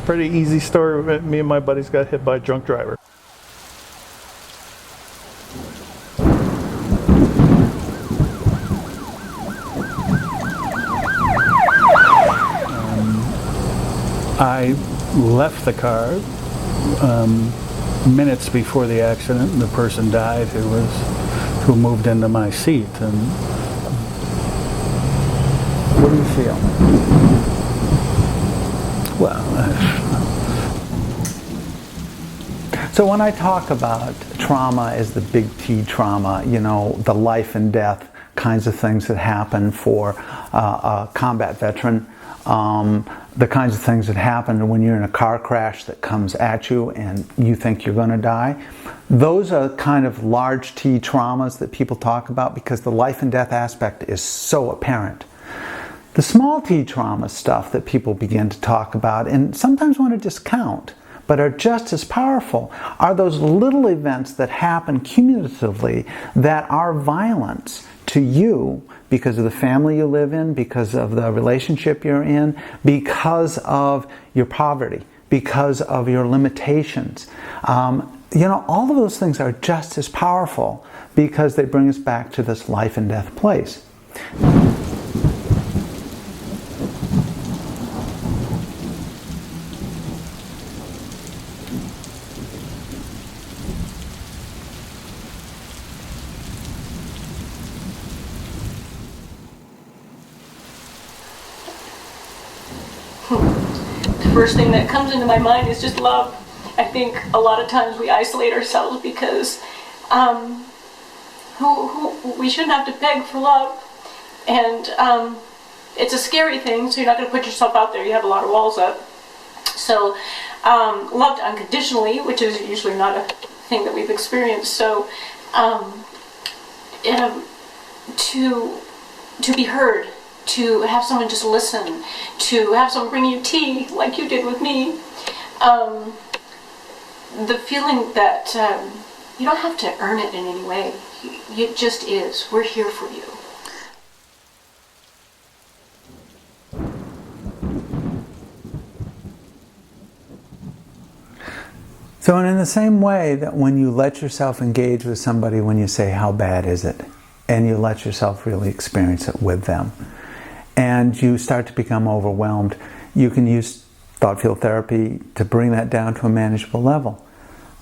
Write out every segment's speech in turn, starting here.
pretty easy story. Me and my buddies got hit by a drunk driver. I left the car minutes before the accident, and the person died who moved into my seat. And what do you feel? Well, so when I talk about trauma as the big T trauma, you know, the life and death kinds of things that happen for a combat veteran, the kinds of things that happen when you're in a car crash that comes at you and you think you're going to die. Those are kind of large T traumas that people talk about because the life and death aspect is so apparent. The small T trauma stuff that people begin to talk about and sometimes want to discount, but are just as powerful, are those little events that happen cumulatively that are violence to you because of the family you live in, because of the relationship you're in, because of your poverty, because of your limitations. You know, all of those things are just as powerful because they bring us back to this life and death place. The first thing that comes into my mind is just love. I think a lot of times we isolate ourselves because we shouldn't have to beg for love, and it's a scary thing, so you're not going to put yourself out there. You have a lot of walls up. So loved unconditionally, which is usually not a thing that we've experienced. So to be heard, to have someone just listen, to have someone bring you tea like you did with me. The feeling that you don't have to earn it in any way. It just is. We're here for you. So, and in the same way that when you let yourself engage with somebody, when you say, how bad is it? And you let yourself really experience it with them. And you start to become overwhelmed, you can use thought field therapy to bring that down to a manageable level.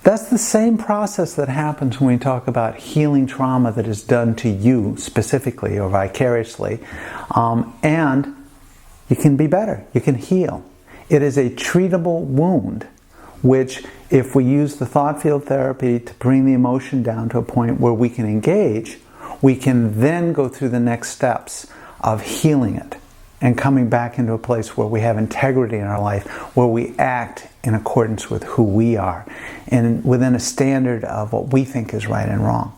That's the same process that happens when we talk about healing trauma that is done to you specifically or vicariously. And you can be better, you can heal. It is a treatable wound, which if we use the thought field therapy to bring the emotion down to a point where we can engage, we can then go through the next steps of healing it and coming back into a place where we have integrity in our life, where we act in accordance with who we are and within a standard of what we think is right and wrong.